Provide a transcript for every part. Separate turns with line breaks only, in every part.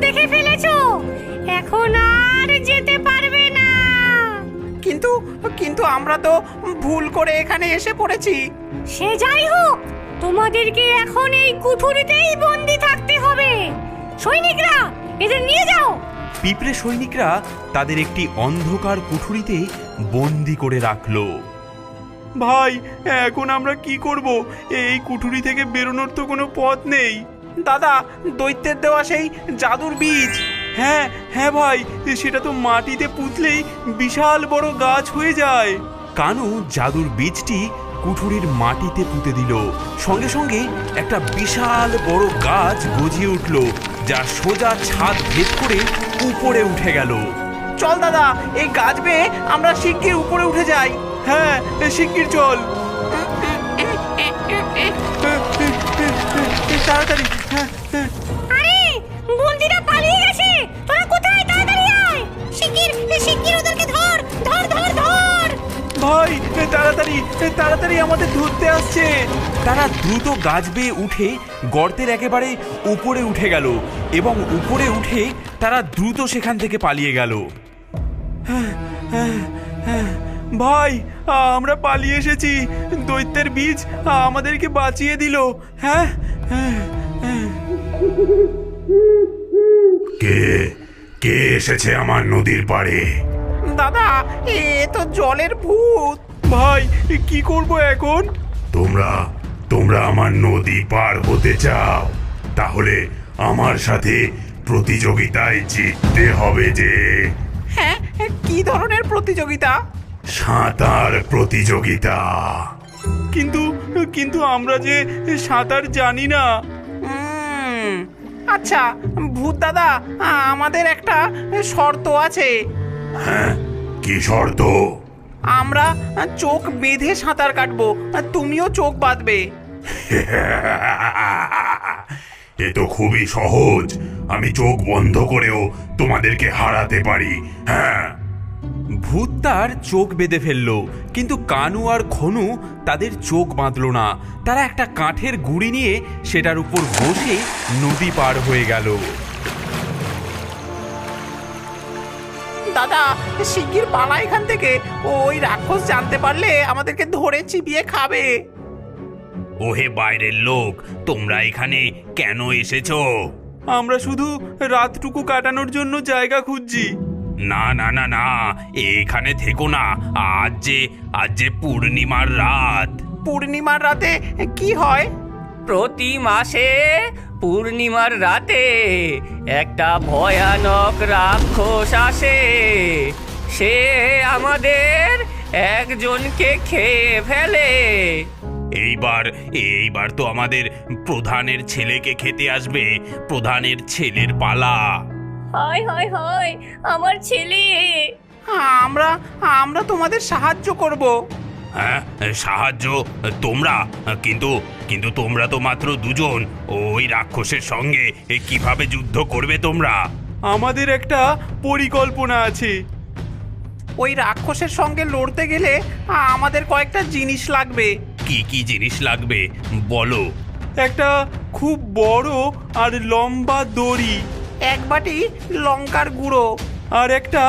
দেখে ফেলেছো, এখন আর যেতে পারবে না।
কিন্তু কিন্তু আমরা তো ভুল করে এখানে এসে পড়েছি।
সে যাই হোক, তোমাদেরকে এখন এই কুঠুরিতেই বন্দি থাকতে হবে। সৈনিকরা, এদের নিয়ে যাও।
পিঁপড়ে সৈনিকরা তাদের একটি অন্ধকার কুঠুরিতে বন্দি করে রাখলো। ভাই, এখন আমরা কি করব? এই কুঠুরি থেকে বেরোনোর তো কোনো পথ নেই।
দাদা, দৈত্যের দেওয়া সেই জাদুর বীজ।
হ্যাঁ হ্যাঁ ভাই, সেটা তো মাটিতে পুঁতলেই বিশাল বড় গাছ হয়ে যায়। কানু জাদুর বীজটি কুঠুরির মাটিতে পুঁতে দিল। সঙ্গে সঙ্গে একটা বিশাল বড় গাছ গজিয়ে উঠল, যা সোজা ছাদ ভেদ করে উপরে উঠে গেল।
চল দাদা, এই গাছ বেয়ে আমরা শিগগির উপরে উঠে যাই।
হ্যাঁ, শিগগির চল। তাড়াতাড়ি।
আরে, বন্দিরা পালিয়ে গেছে। তোরা কোথায়? তাড়াতাড়ি আয়। শিগগির শিগগির ওদেরকে ধর ধর ধর ধর।
ভাই, তাড়াতাড়ি তাড়াতাড়ি, আমাদের ধরতে আসছে। তারা দ্রুত গাছ বেয়ে উঠে গর্তের একেবারে উপরে উঠে গেল এবং উপরে উঠে তারা দ্রুত সেখান থেকে পালিয়ে গেল। ভাই, আমরা পালিয়ে এসেছি। দৈত্যের বীজ আমাদেরকে বাঁচিয়ে দিল। হ্যাঁ।
কে কে এসেছে আমার নদীর পাড়ে?
দাদা, এ তো জলের ভূত।
ভাই, কি করব এখন?
তোমরা আমার নদী পার হতে চাও? তাহলে আমার সাথে প্রতিযোগিতায় জিততে হবে যে।
হ্যাঁ, কি ধরনের প্রতিযোগিতা?
সাঁতার প্রতিযোগিতা।
কিন্তু কিন্তু আমরা যে সাঁতার জানি না।
আচ্ছা ভূত দাদা, আমাদের একটা শর্ত আছে।
হ্যাঁ, কি শর্ত?
আমরা চোখ বেঁধে সাঁতার কাটবো, তুমিও চোখ বাঁধবে।
এ তো খুবই সহজ। আমি চোখ বন্ধ করেও তোমাদেরকে হারাতে পারি। হ্যাঁ।
ভূত তার চোখ বেঁধে ফেললো, কিন্তু কানু আর খনু তাদের চোখ বাঁধল না। তারা একটা কাঠের গুঁড়ি নিয়ে সেটার উপর বসে নদী পার হয়ে গেল।
দাদা, শিগগির পালা এখান থেকে। ওই রাক্ষস জানতে পারলে আমাদেরকে ধরে চিবিয়ে খাবে।
ওহে বাইরের লোক, তোমরা এখানে কেন এসেছো?
আমরা শুধু রাতটুকু কাটানোর জন্য জায়গা খুঁজছি।
না না না না, এখানে থেকো না। আজ যে পূর্ণিমার রাত।
পূর্ণিমার রাতে কি হয়?
প্রতি মাসে পূর্ণিমার রাতে একটা ভয়ানক রাক্ষস আসে। সে আমাদের একজনকে খেয়ে ফেলে।
এইবার তো আমাদের প্রধানের ছেলেকে খেতে আসবে। প্রধানের ছেলের পালা।
হায় হায় হায়, আমার ছেলে।
আমরা তোমাদের সাহায্য করব।
হ্যাঁ, সাহায্য? তোমরা? কিন্তু তোমরা তো মাত্র দুজন। ওই রাক্ষসের সঙ্গে কিভাবে যুদ্ধ করবে তোমরা?
আমাদের একটা পরিকল্পনা আছে।
ওই রাক্ষসের সঙ্গে লড়তে গেলে আমাদের কয়েকটা জিনিস লাগবে।
কি কি জিনিস লাগবে বলো?
একটা খুব বড় আর লম্বা দড়ি,
এক বাটি লঙ্কার গুঁড়ো,
আর একটা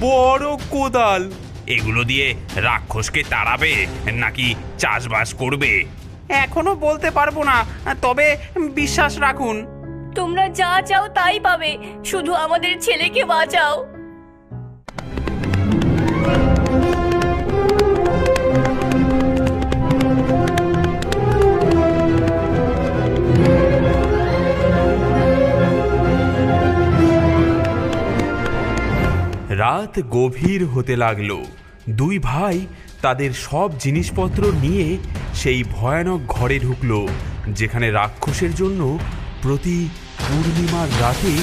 বড় কোদাল।
এগুলো দিয়ে রাক্ষসকে তাড়াবে নাকি চাষবাস করবে?
এখনো বলতে পারবো না, তবে বিশ্বাস রাখুন।
তোমরা যা চাও তাই পাবে, শুধু আমাদের ছেলেকে বাঁচাও।
রাত গভীর হতে লাগলো। দুই ভাই তাদের সব জিনিসপত্র নিয়ে সেই ভয়ানক ঘরে ঢুকলো, যেখানে রাক্ষসের জন্য প্রতি পূর্ণিমার রাতে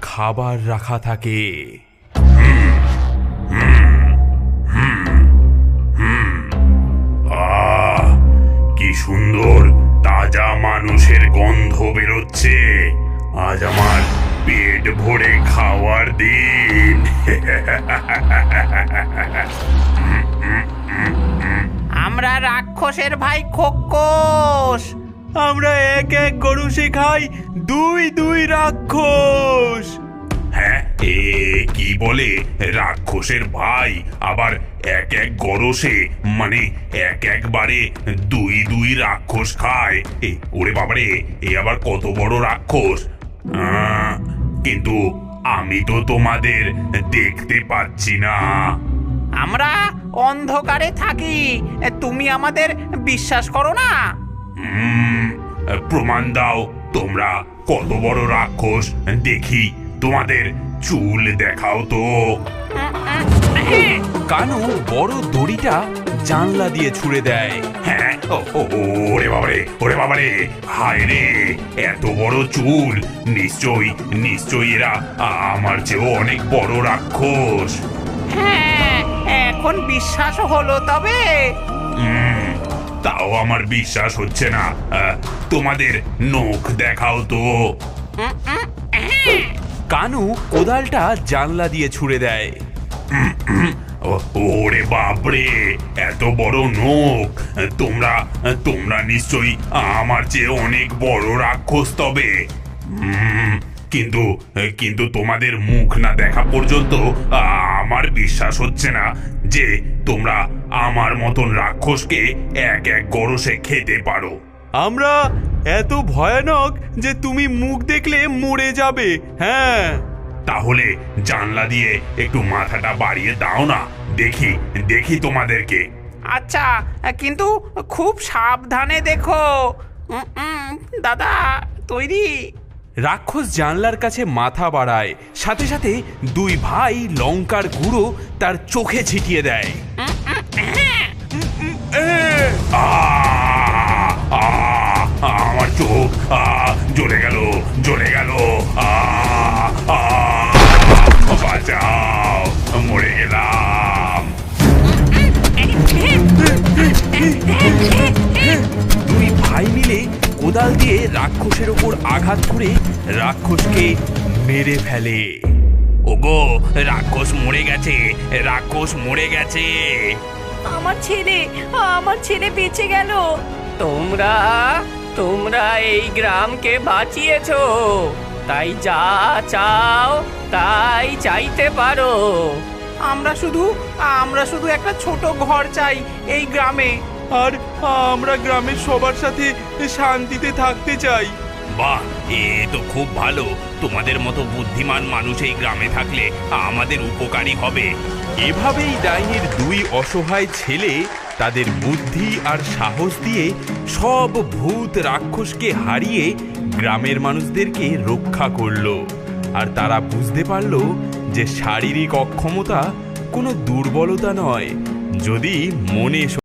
খাবার রাখা থাকে।
কি সুন্দর তাজা মানুষের গন্ধ বেরোচ্ছে। আজ আমার পেট ভরে খাওয়ার দিন।
আমরা রাক্ষসের ভাই খোকস।
আমরা এক এক গরু খাই, দুই দুই রাক্ষস।
বলে রাক্ষসের ভাই আবার এক এক গরসে মানে একবারে দুই রাক্ষস খায়। ওরে বাবারে, এ আবার কত বড় রাক্ষস! কিন্তু আমি তো তোমাদের দেখতে পাচ্ছি না।
আমরা অন্ধকারে থাকি, তুমি আমাদের বিশ্বাস করো না?
প্রমাণ দাও, তোমরা কত বড় রাক্ষস দেখি, তোমাদের চুল দেখাও তো।
কানু বড় দড়িটা জানলা দিয়ে ছুঁড়ে দেয়।
হ্যাঁ, ওরে বাবারে, হায় রে, এত বড় চুল! নিশ্চয়ই এরা আমার চেয়েও অনেক বড় রাক্ষস।
হ্যাঁ, এখন বিশ্বাস হলো তবে?
তাও আমার বিশ্বাস হচ্ছে না। তোমাদের নখ দেখাও তো।
কানু কোদালটা জানলা দিয়ে ছুঁড়ে দেয়।
ওরে বাপরে, এত বড় নখ! তোমরা নিশ্চয়ই আমার চেয়ে অনেক বড় রাক্ষস তবে। কিন্তু তোমাদের মুখ না দেখা পর্যন্ত আমার বিশ্বাস হচ্ছে না যে তোমরা আমার মতন রাক্ষসকে এক গরসে খেতে পারো।
আমরা এত ভয়ানক যে তুমি মুখ দেখলে মরে যাবে। হ্যাঁ,
তাহলে জানলা দিয়ে একটু মাথাটা বাড়িয়ে দাও না, দেখি তোমাদেরকে।
আচ্ছা, কিন্তু খুব সাবধানে দেখো। দাদা, তৈরি?
রাক্ষস জানলার কাছে মাথা বাড়ায়, সাথে সাথে দুই ভাই লঙ্কার গুঁড়ো তার চোখে ছিটিয়ে দেয়।
আমার চোখ জ্বলে গেল। বাঁচাও, মরে গেলাম।
দুই ভাই মিলে কোদাল দিয়ে রাক্ষসের ওপর আঘাত করে রাক্ষসকে মেরে ফেলে।
ওগো, রাক্ষস মরে গেছে।
আমার ছেলে বেঁচে গেল।
তোমরা এই গ্রামকে বাঁচিয়েছো, তাই যা চাও তাই চাইতে পারো।
আমরা শুধু একটা ছোট ঘর চাই এই গ্রামে।
আর আমরা গ্রামের সবার সাথে শান্তিতে থাকতে চাই।
বাহ, এ তো খুব ভালো। তোমাদের মতো বুদ্ধিমান মানুষ এই গ্রামে থাকলে আমাদের উপকারী হবে।
এভাবেই ডাইনির দুই অসহায় ছেলে তাদের বুদ্ধি আর সাহস দিয়ে সব ভূত রাক্ষসকে হারিয়ে গ্রামের মানুষদেরকে রক্ষা করলো। আর তারা বুঝতে পারলো যে শারীরিক অক্ষমতা কোনো দুর্বলতা নয়, যদি মনে